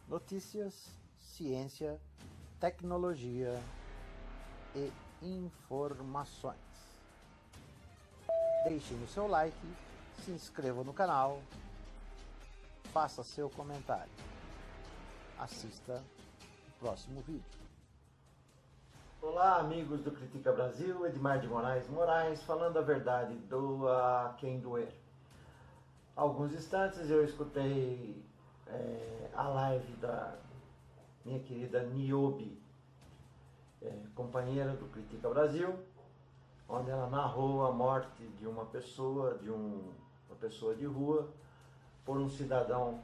Notícias, ciência, tecnologia e informações. Deixem o seu like, se inscreva no canal, faça seu comentário. Assista o próximo vídeo. Olá, amigos do Critica Brasil, Edmar de Moraes falando a verdade, doa quem doer. Há alguns instantes eu escutei a live da minha querida Niobe, companheira do Critica Brasil, onde ela narrou a morte de uma pessoa de rua, por um cidadão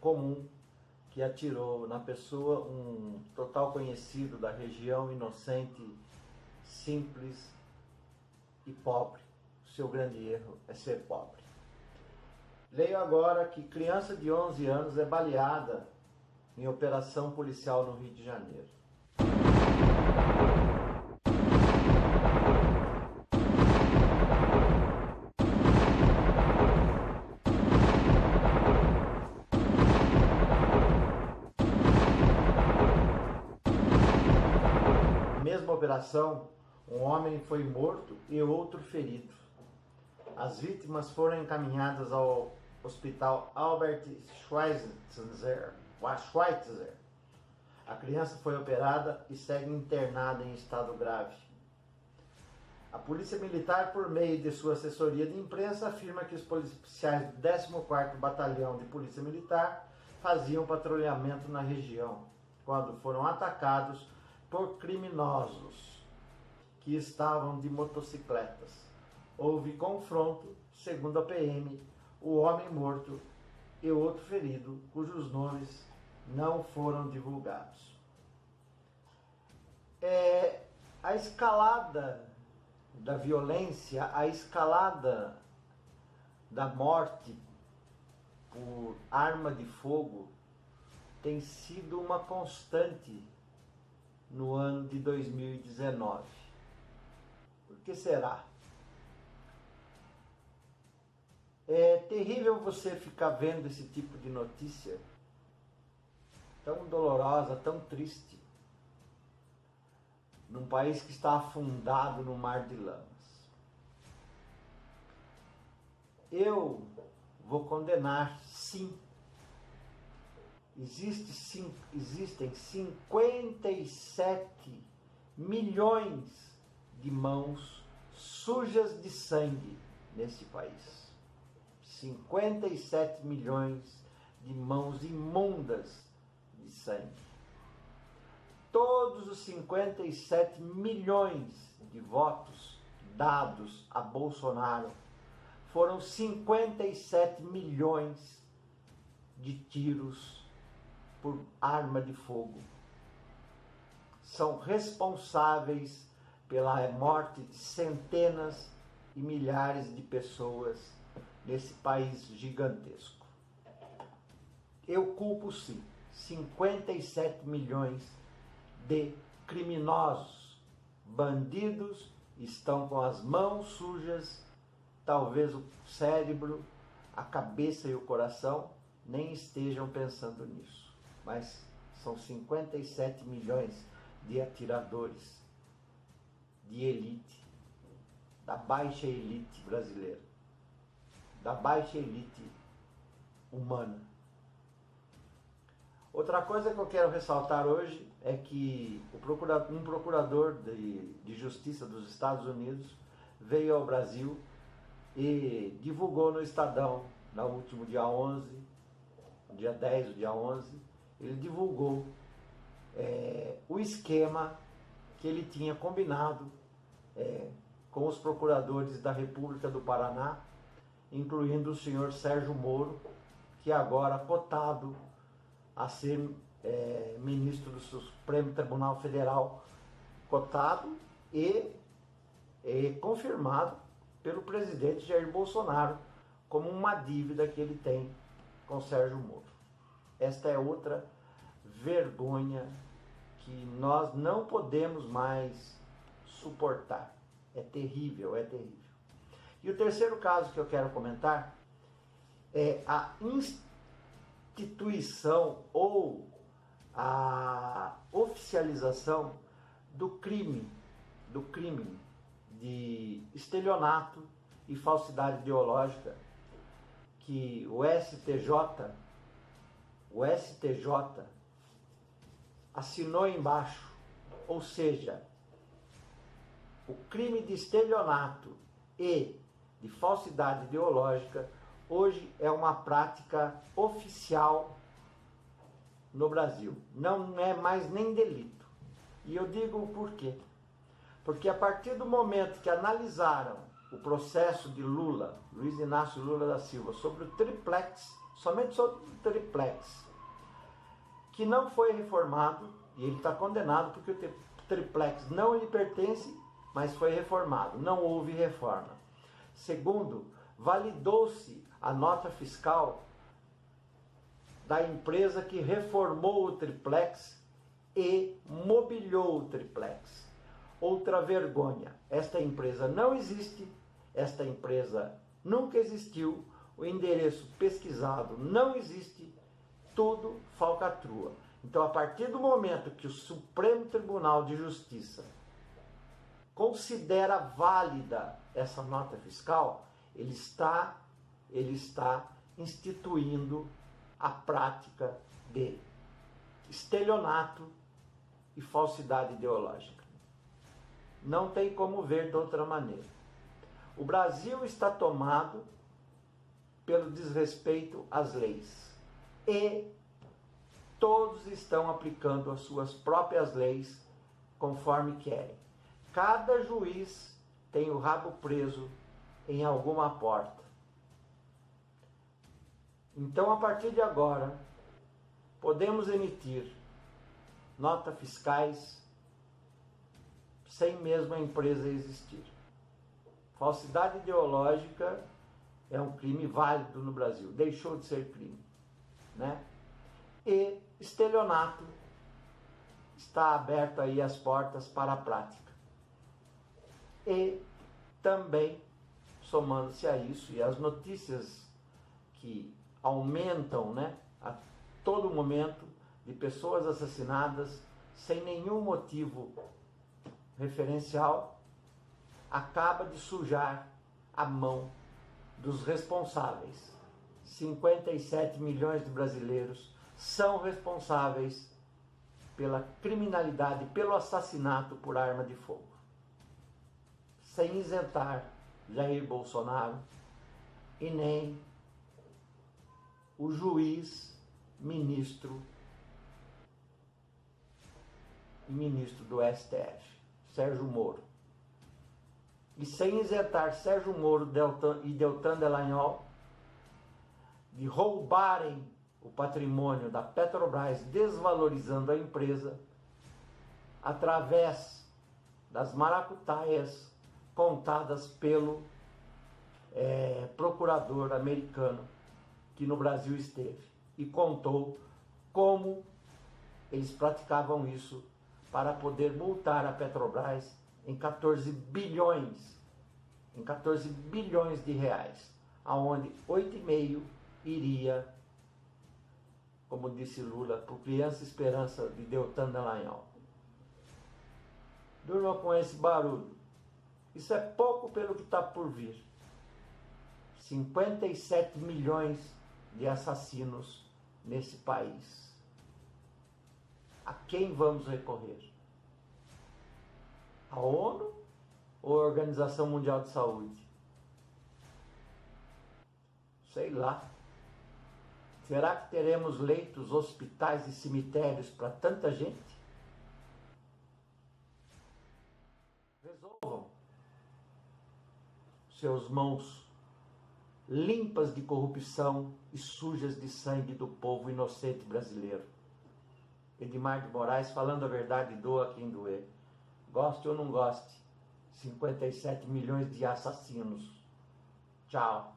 comum que atirou na pessoa, um total conhecido da região, inocente, simples e pobre. O seu grande erro é ser pobre. Leio agora que criança de 11 anos é baleada em operação policial no Rio de Janeiro. Mesma operação, um homem foi morto e outro ferido. As vítimas foram encaminhadas ao Hospital Albert Schweitzer. A criança foi operada e segue internada em estado grave. A Polícia Militar, por meio de sua assessoria de imprensa, afirma que os policiais do 14º Batalhão de Polícia Militar faziam patrulhamento na região, quando foram atacados por criminosos que estavam de motocicletas. Houve confronto, segundo a PM, o homem morto e outro ferido, cujos nomes não foram divulgados. A escalada da violência, a escalada da morte por arma de fogo tem sido uma constante no ano de 2019. Por que será? É terrível você ficar vendo esse tipo de notícia tão dolorosa, tão triste, num país que está afundado no mar de lamas. Eu vou condenar, sim. Existem 57 milhões de mãos sujas de sangue neste país. 57 milhões de mãos imundas de sangue. Todos os 57 milhões de votos dados a Bolsonaro foram 57 milhões de tiros por arma de fogo. São responsáveis pela morte de centenas e milhares de pessoas nesse país gigantesco. Eu culpo, sim, 57 milhões de criminosos. Bandidos estão com as mãos sujas, talvez o cérebro, a cabeça e o coração nem estejam pensando nisso. Mas são 57 milhões de atiradores de elite, da baixa elite brasileira, da baixa elite humana. Outra coisa que eu quero ressaltar hoje é que um procurador de justiça dos Estados Unidos veio ao Brasil e divulgou no Estadão, no último dia 11, dia 10 do dia 11, ele divulgou o esquema que ele tinha combinado com os procuradores da República do Paraná, incluindo o senhor Sérgio Moro, que é agora cotado a ser ministro do Supremo Tribunal Federal, cotado e confirmado pelo presidente Jair Bolsonaro como uma dívida que ele tem com Sérgio Moro. Esta é outra vergonha que nós não podemos mais suportar. É terrível, é terrível. E o terceiro caso que eu quero comentar é a instituição ou a oficialização do crime de estelionato e falsidade ideológica que o STJ assinou embaixo, ou seja, o crime de estelionato e de falsidade ideológica hoje é uma prática oficial no Brasil. Não é mais nem delito. E eu digo por quê? Porque a partir do momento que analisaram o processo de Lula, Luiz Inácio Lula da Silva, sobre o triplex, somente sobre o triplex, que não foi reformado, e ele está condenado porque o triplex não lhe pertence, mas foi reformado, não houve reforma. Segundo, validou-se a nota fiscal da empresa que reformou o triplex e mobiliou o triplex. Outra vergonha, esta empresa não existe, esta empresa nunca existiu, o endereço pesquisado não existe, tudo falcatrua. Então, a partir do momento que o Supremo Tribunal de Justiça considera válida essa nota fiscal, ele está instituindo a prática de estelionato e falsidade ideológica. Não tem como ver de outra maneira. O Brasil está tomado pelo desrespeito às leis e todos estão aplicando as suas próprias leis conforme querem. Cada juiz tem o rabo preso em alguma porta. Então, a partir de agora, podemos emitir notas fiscais sem mesmo a empresa existir. Falsidade ideológica é um crime válido no Brasil, deixou de ser crime, né? E estelionato está aberto aí as portas para a prática. E também, somando-se a isso, e as notícias que aumentam, né, a todo momento, de pessoas assassinadas sem nenhum motivo referencial, acaba de sujar a mão dos responsáveis. 57 milhões de brasileiros são responsáveis pela criminalidade, pelo assassinato por arma de fogo. Sem isentar Jair Bolsonaro e nem o juiz, ministro do STF, Sérgio Moro. E sem isentar Sérgio Moro e Deltan Dallagnol de roubarem o patrimônio da Petrobras, desvalorizando a empresa através das maracutaias contadas pelo procurador americano que no Brasil esteve e contou como eles praticavam isso para poder multar a Petrobras em 14 bilhões de reais, aonde 8,5 iria, como disse Lula, por Criança Esperança de Deltan Dallagnol. Durma com esse barulho. Isso é pouco pelo que está por vir. 57 milhões de assassinos nesse país. A quem vamos recorrer? A ONU ou a Organização Mundial de Saúde? Sei lá. Será que teremos leitos, hospitais e cemitérios para tanta gente? Resolvam seus mãos limpas de corrupção e sujas de sangue do povo inocente brasileiro. Edmar de Moraes, falando a verdade, doa quem doer. Goste ou não goste, 57 milhões de assassinos. Tchau.